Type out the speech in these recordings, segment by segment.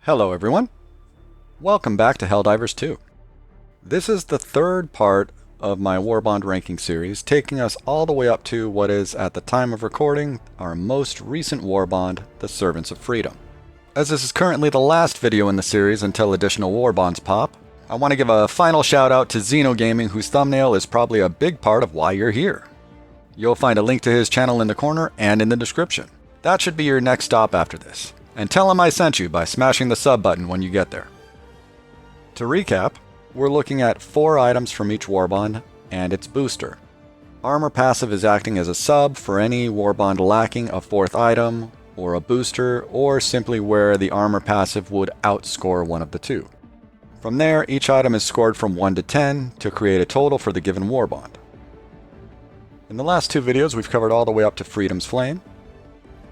Hello everyone, welcome back to Helldivers 2. This is the third part of my Warbond Ranking series, taking us all the way up to what is, at the time of recording, our most recent Warbond, the Servants of Freedom. As this is currently the last video in the series until additional Warbonds pop, I want to give a final shout out to Xenogaming, whose thumbnail is probably a big part of why you're here. You'll find a link to his channel in the corner and in the description. That should be your next stop after this. And tell him I sent you by smashing the sub button when you get there. To recap, we're looking at 4 items from each Warbond and its booster. Armor passive is acting as a sub for any Warbond lacking a 4th item, or a booster, or simply where the armor passive would outscore one of the two. From there, each item is scored from 1 to 10 to create a total for the given Warbond. In the last 2 videos, we've covered all the way up to Freedom's Flame.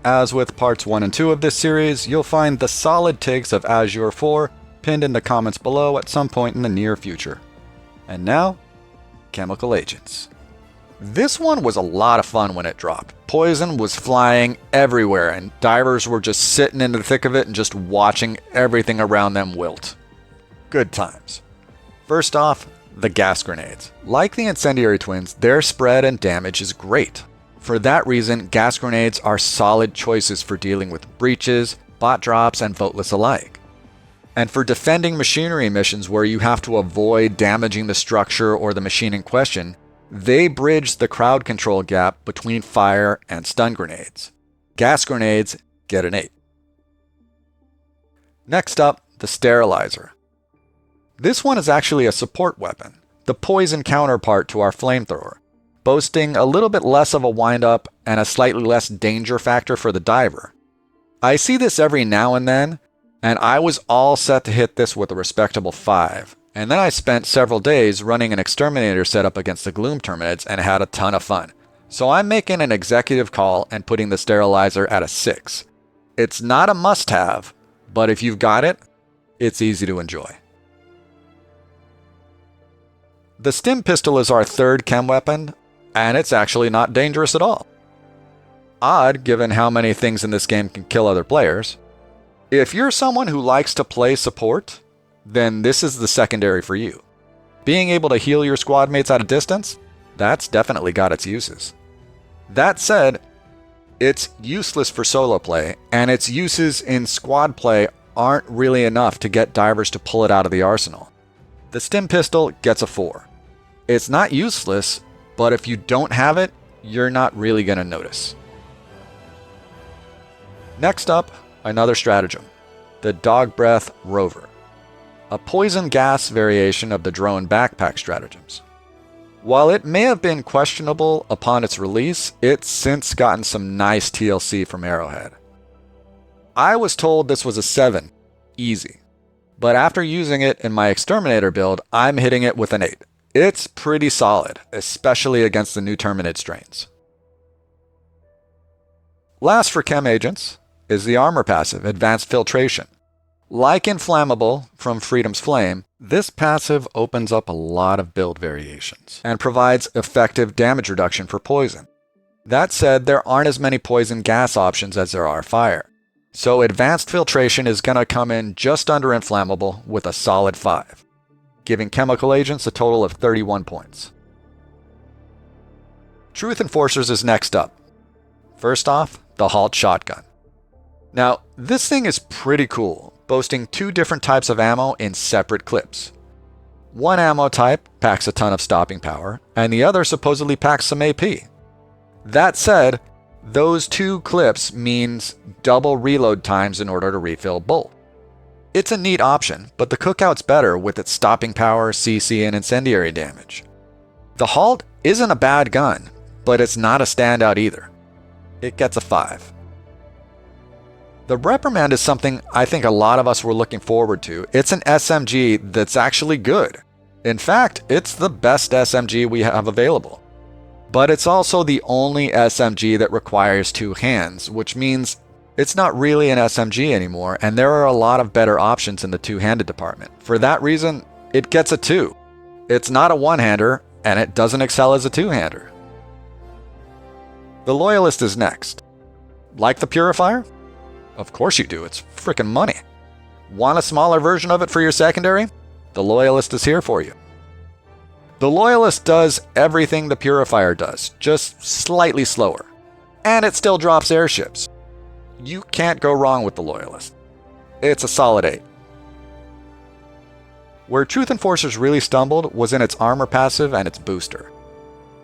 As with parts 1 and 2 of this series, you'll find the solid takes of Azure 4 pinned in the comments below at some point in the near future. And now, Chemical Agents. This one was a lot of fun when it dropped. Poison was flying everywhere, and divers were just sitting in the thick of it and just watching everything around them wilt. Good times. First off, the gas grenades. Like the Incendiary Twins, their spread and damage is great. For that reason, gas grenades are solid choices for dealing with breaches, bot drops, and voteless alike. And for defending machinery missions where you have to avoid damaging the structure or the machine in question, they bridge the crowd control gap between fire and stun grenades. Gas grenades get an 8. Next up, the Sterilizer. This one is actually a support weapon, the poison counterpart to our flamethrower, boasting a little bit less of a wind-up and a slightly less danger factor for the diver. I see this every now and then, and I was all set to hit this with a respectable 5, and then I spent several days running an exterminator setup against the Gloom Terminids and had a ton of fun. So I'm making an executive call and putting the Sterilizer at a 6. It's not a must-have, but if you've got it, it's easy to enjoy. The Stim Pistol is our 3rd chem weapon, and it's actually not dangerous at all. Odd, given how many things in this game can kill other players. If you're someone who likes to play support, then this is the secondary for you. Being able to heal your squad mates at a distance, that's definitely got its uses. That said, it's useless for solo play, and its uses in squad play aren't really enough to get divers to pull it out of the arsenal. The Stim Pistol gets a 4. It's not useless, but if you don't have it, you're not really going to notice. Next up, another stratagem, the Dog Breath Rover, a poison gas variation of the drone backpack stratagems. While it may have been questionable upon its release, it's since gotten some nice TLC from Arrowhead. I was told this was a 7, easy, but after using it in my Exterminator build, I'm hitting it with an 8. It's pretty solid, especially against the new Terminid strains. Last for chem agents is the armor passive, Advanced Filtration. Like Inflammable from Freedom's Flame, this passive opens up a lot of build variations and provides effective damage reduction for poison. That said, there aren't as many poison gas options as there are fire, so Advanced Filtration is going to come in just under Inflammable with a solid 5. Giving chemical agents a total of 31 points. Truth Enforcers is next up. First off, the Halt Shotgun. Now, this thing is pretty cool, boasting 2 different types of ammo in separate clips. One ammo type packs a ton of stopping power, and the other supposedly packs some AP. That said, those 2 clips means double reload times in order to refill both. It's a neat option, but the cookout's better with its stopping power, CC, and incendiary damage. The Halt isn't a bad gun, but it's not a standout either. It gets a 5. The Reprimand is something I think a lot of us were looking forward to. It's an SMG that's actually good. In fact, it's the best SMG we have available. But it's also the only SMG that requires 2 hands, which means it's not really an SMG anymore, and there are a lot of better options in the 2-handed department. For that reason, it gets a 2. It's not a one-hander, and it doesn't excel as a 2-hander. The Loyalist is next. Like the Purifier? Of course you do, it's frickin' money. Want a smaller version of it for your secondary? The Loyalist is here for you. The Loyalist does everything the Purifier does, just slightly slower. And it still drops airships. You can't go wrong with the Loyalist. It's a solid 8. Where Truth Enforcers really stumbled was in its armor passive and its booster.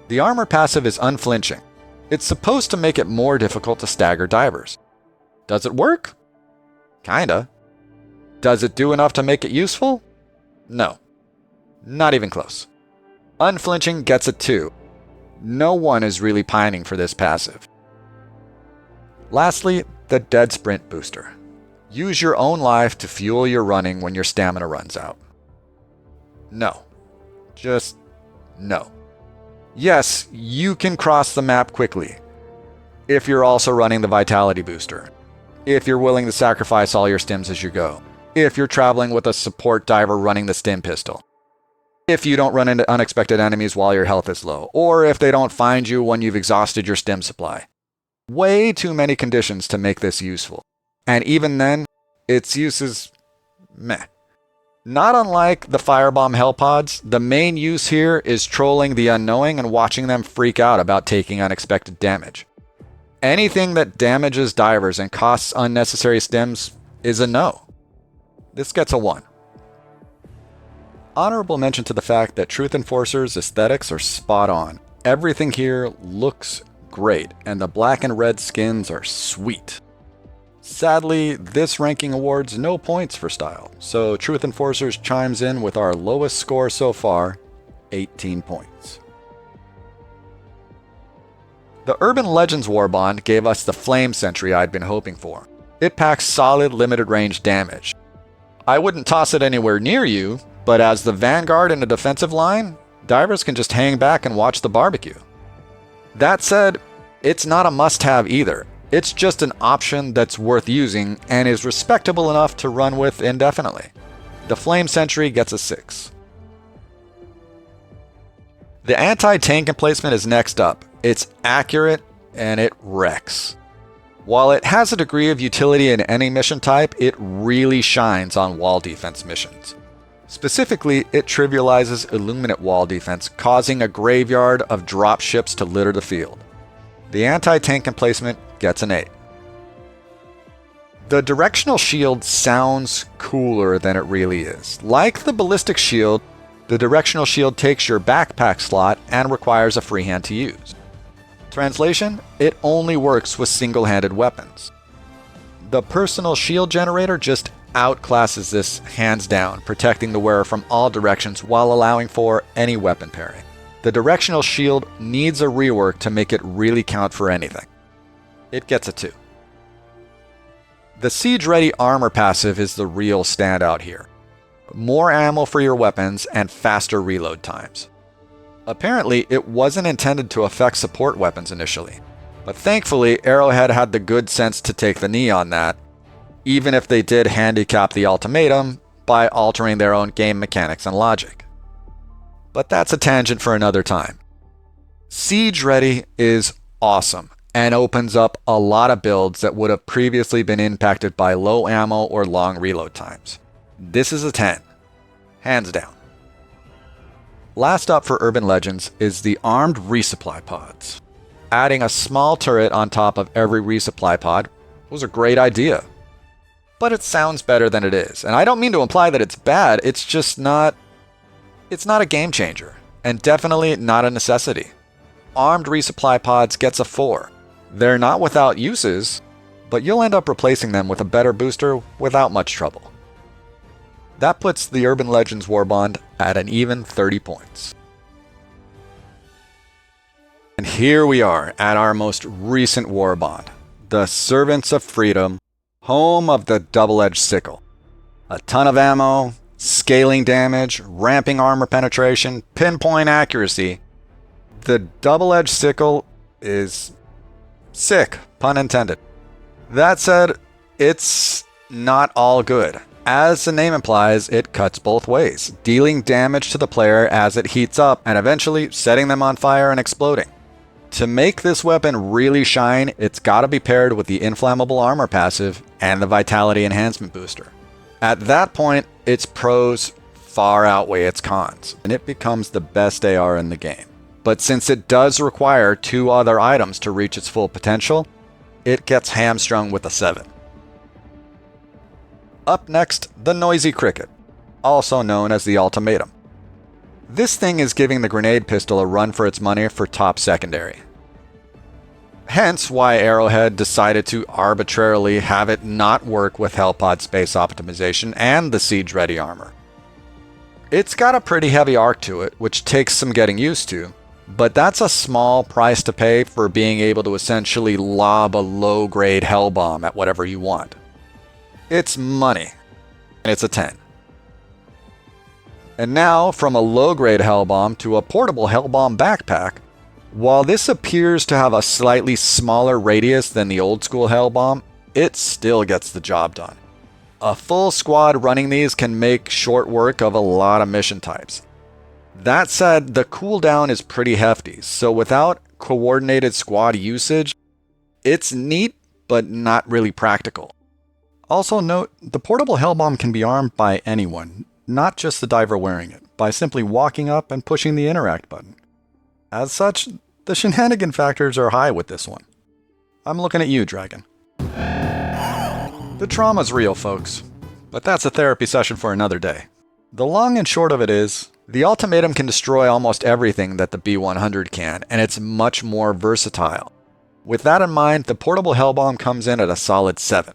The armor passive is unflinching. It's supposed to make it more difficult to stagger divers. Does it work? Kinda. Does it do enough to make it useful? No. Not even close. Unflinching gets a 2. No one is really pining for this passive. Lastly, the Dead Sprint booster. Use your own life to fuel your running when your stamina runs out. No. Just no. Yes, you can cross the map quickly, if you're also running the Vitality booster, if you're willing to sacrifice all your stims as you go, if you're traveling with a support diver running the stim pistol, if you don't run into unexpected enemies while your health is low, or if they don't find you when you've exhausted your stim supply. Way too many conditions to make this useful. And even then, its use is meh. Not unlike the Firebomb Hellpods, the main use here is trolling the unknowing and watching them freak out about taking unexpected damage. Anything that damages divers and costs unnecessary stims is a no. This gets a 1. Honorable mention to the fact that Truth Enforcer's aesthetics are spot on. Everything here looks great, and the black and red skins are sweet. Sadly, this ranking awards no points for style, so Truth Enforcers chimes in with our lowest score so far, 18 points. The Urban Legends Warbond gave us the Flame Sentry I'd been hoping for. It packs solid limited range damage. I wouldn't toss it anywhere near you, but as the vanguard in a defensive line, divers can just hang back and watch the barbecue. That said, it's not a must-have either. It's just an option that's worth using and is respectable enough to run with indefinitely. The Flame Sentry gets a 6. The anti-tank emplacement is next up. It's accurate and it wrecks. While it has a degree of utility in any mission type, it really shines on wall defense missions. Specifically, it trivializes Illuminate wall defense, causing a graveyard of drop ships to litter the field. The anti-tank emplacement gets an 8. The directional shield sounds cooler than it really is. Like the ballistic shield, the directional shield takes your backpack slot and requires a freehand to use. Translation, it only works with single-handed weapons. The personal shield generator just outclasses this hands down, protecting the wearer from all directions while allowing for any weapon pairing. The directional shield needs a rework to make it really count for anything. It gets a 2. The Siege Ready armor passive is the real standout here. More ammo for your weapons and faster reload times. Apparently, it wasn't intended to affect support weapons initially, but thankfully Arrowhead had the good sense to take the knee on that, even if they did handicap the ultimatum by altering their own game mechanics and logic. But that's a tangent for another time. Siege Ready is awesome and opens up a lot of builds that would have previously been impacted by low ammo or long reload times. This is a 10. Hands down. Last up for Urban Legends is the armed resupply pods. Adding a small turret on top of every resupply pod was a great idea. But it sounds better than it is. And I don't mean to imply that it's bad, it's just not... It's not a game changer, and definitely not a necessity. Armed resupply pods gets a 4. They're not without uses, but you'll end up replacing them with a better booster without much trouble. That puts the Urban Legends Warbond at an even 30 points. And here we are at our most recent Warbond, the Servants of Freedom, home of the Double-Edged Sickle. A ton of ammo, scaling damage, ramping armor penetration, pinpoint accuracy. The Double-Edged Sickle is sick, pun intended. That said, it's not all good. As the name implies, it cuts both ways, dealing damage to the player as it heats up and eventually setting them on fire and exploding. To make this weapon really shine, it's gotta be paired with the Inflammable Armor passive and the Vitality Enhancement booster. At that point, its pros far outweigh its cons, and it becomes the best AR in the game. But since it does require 2 other items to reach its full potential, it gets hamstrung with a 7. Up next, the Noisy Cricket, also known as the Ultimatum. This thing is giving the grenade pistol a run for its money for top secondary. Hence why Arrowhead decided to arbitrarily have it not work with Hellpod space optimization and the Siege Ready armor. It's got a pretty heavy arc to it, which takes some getting used to, but that's a small price to pay for being able to essentially lob a low-grade hell bomb at whatever you want. It's money, and it's a 10. And now, from a low-grade hell bomb to a portable hell bomb backpack, while this appears to have a slightly smaller radius than the old-school hell bomb, it still gets the job done. A full squad running these can make short work of a lot of mission types. That said, the cooldown is pretty hefty, so without coordinated squad usage, it's neat, but not really practical. Also note, the portable hell bomb can be armed by anyone, not just the diver wearing it, by simply walking up and pushing the interact button. As such, the shenanigan factors are high with this one. I'm looking at you, Dragon. The trauma's real, folks, but that's a therapy session for another day. The long and short of it is, the Ultimatum can destroy almost everything that the B100 can, and it's much more versatile. With that in mind, the portable Hellbomb comes in at a solid 7.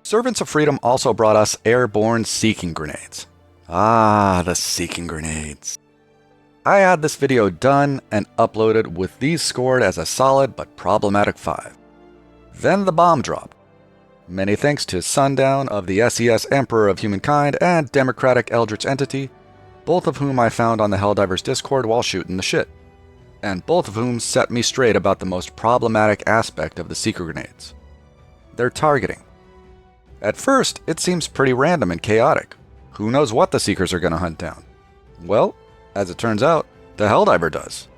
Servants of Freedom also brought us airborne Seeking Grenades. Ah, the Seeking Grenades. I had this video done and uploaded with these scored as a solid but problematic 5. Then the bomb drop. Many thanks to Sundown of the SES Emperor of Humankind and Democratic Eldritch Entity, both of whom I found on the Helldivers Discord while shooting the shit, and both of whom set me straight about the most problematic aspect of the Seeker Grenades. Their targeting. At first, it seems pretty random and chaotic. Who knows what the Seekers are going to hunt down? Well, as it turns out, the Helldiver does.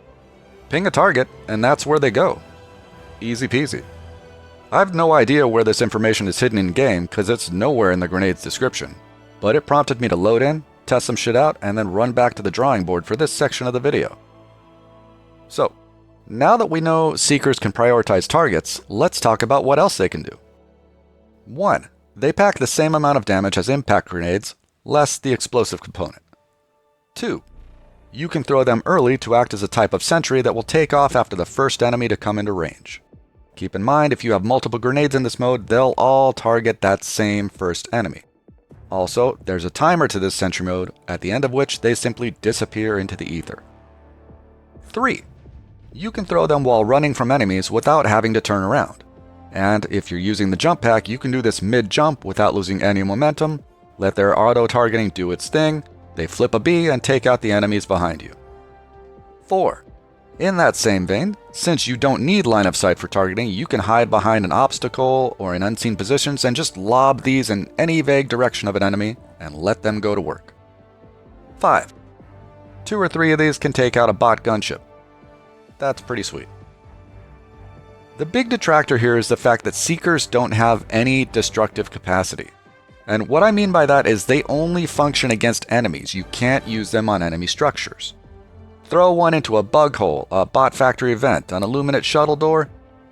Ping a target, and that's where they go. Easy peasy. I have no idea where this information is hidden in-game because it's nowhere in the grenade's description, but it prompted me to load in, test some shit out, and then run back to the drawing board for this section of the video. So, now that we know Seekers can prioritize targets, let's talk about what else they can do. 1. They pack the same amount of damage as impact grenades, less the explosive component. 2. You can throw them early to act as a type of sentry that will take off after the first enemy to come into range. Keep in mind, if you have multiple grenades in this mode, they'll all target that same first enemy. Also, there's a timer to this sentry mode, at the end of which they simply disappear into the ether. 3. You can throw them while running from enemies without having to turn around. And if you're using the jump pack, you can do this mid-jump without losing any momentum, let their auto-targeting do its thing, they flip a B and take out the enemies behind you. 4. In that same vein, since you don't need line of sight for targeting, you can hide behind an obstacle or in unseen positions and just lob these in any vague direction of an enemy and let them go to work. 5. 2 or 3 of these can take out a bot gunship. That's pretty sweet. The big detractor here is the fact that Seekers don't have any destructive capacity. And what I mean by that is they only function against enemies. You can't use them on enemy structures. Throw one into a bug hole, a bot factory vent, an illuminate shuttle door,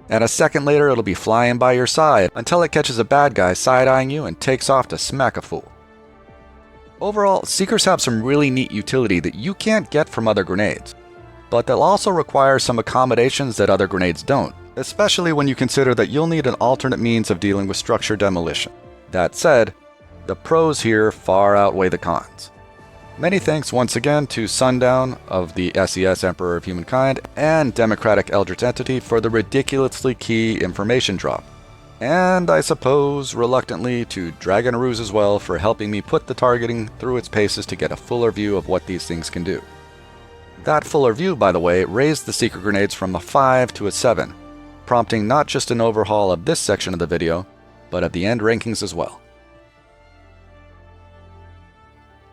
and a second later it'll be flying by your side until it catches a bad guy side-eyeing you and takes off to smack a fool. Overall, Seekers have some really neat utility that you can't get from other grenades, but they'll also require some accommodations that other grenades don't, especially when you consider that you'll need an alternate means of dealing with structure demolition. That said, the pros here far outweigh the cons. Many thanks once again to Sundown of the SES Emperor of Humankind and Democratic Eldritch Entity for the ridiculously key information drop. And I suppose, reluctantly, to Dragon Ruse as well for helping me put the targeting through its paces to get a fuller view of what these things can do. That fuller view, by the way, raised the Seeker Grenades from a 5 to a 7, prompting not just an overhaul of this section of the video, but of the end rankings as well.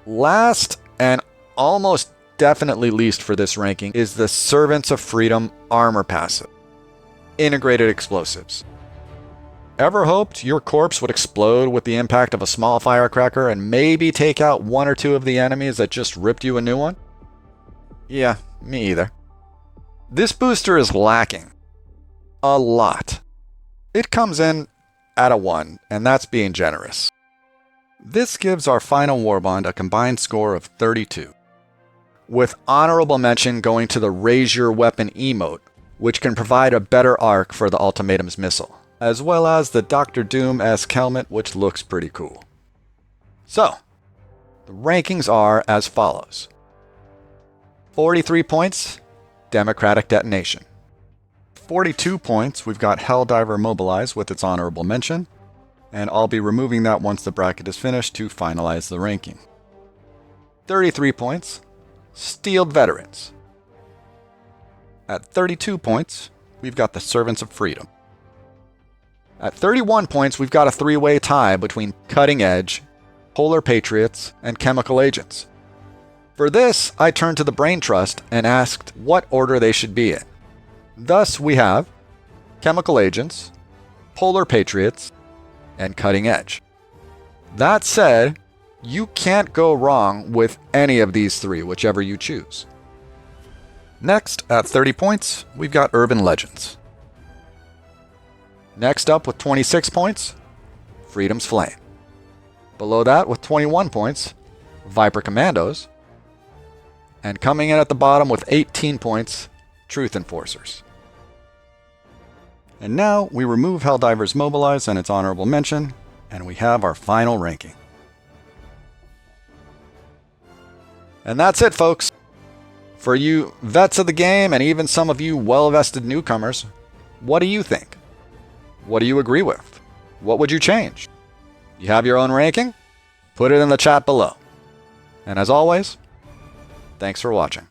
Last, and almost definitely least for this ranking, is the Servants of Freedom Armor passive. Integrated Explosives. Ever hoped your corpse would explode with the impact of a small firecracker and maybe take out one or two of the enemies that just ripped you a new one? Yeah, me either. This booster is lacking. A lot. It comes in at a 1, and that's being generous. This gives our final Warbond a combined score of 32, with honorable mention going to the Raise Your Weapon emote, which can provide a better arc for the Ultimatum's missile, as well as the Dr. Doom-esque helmet, which looks pretty cool. So, the rankings are as follows. 43 points, Democratic Detonation. 42 points, we've got Helldiver Mobilize with its honorable mention, and I'll be removing that once the bracket is finished to finalize the ranking. 33 points, Steeled Veterans. At 32 points, we've got the Servants of Freedom. At 31 points, we've got a three-way tie between Cutting Edge, Polar Patriots, and Chemical Agents. For this, I turned to the Brain Trust and asked what order they should be in. Thus, we have Chemical Agents, Polar Patriots, and Cutting Edge. That said, you can't go wrong with any of these three, whichever you choose. Next, at 30 points, we've got Urban Legends. Next up with 26 points, Freedom's Flame. Below that with 21 points, Viper Commandos. And coming in at the bottom with 18 points, Truth Enforcers. And now we remove Helldivers Mobilize and its honorable mention, and we have our final ranking. And that's it, folks. For you vets of the game, and even some of you well-vested newcomers, what do you think? What do you agree with? What would you change? You have your own ranking? Put it in the chat below. And as always, thanks for watching.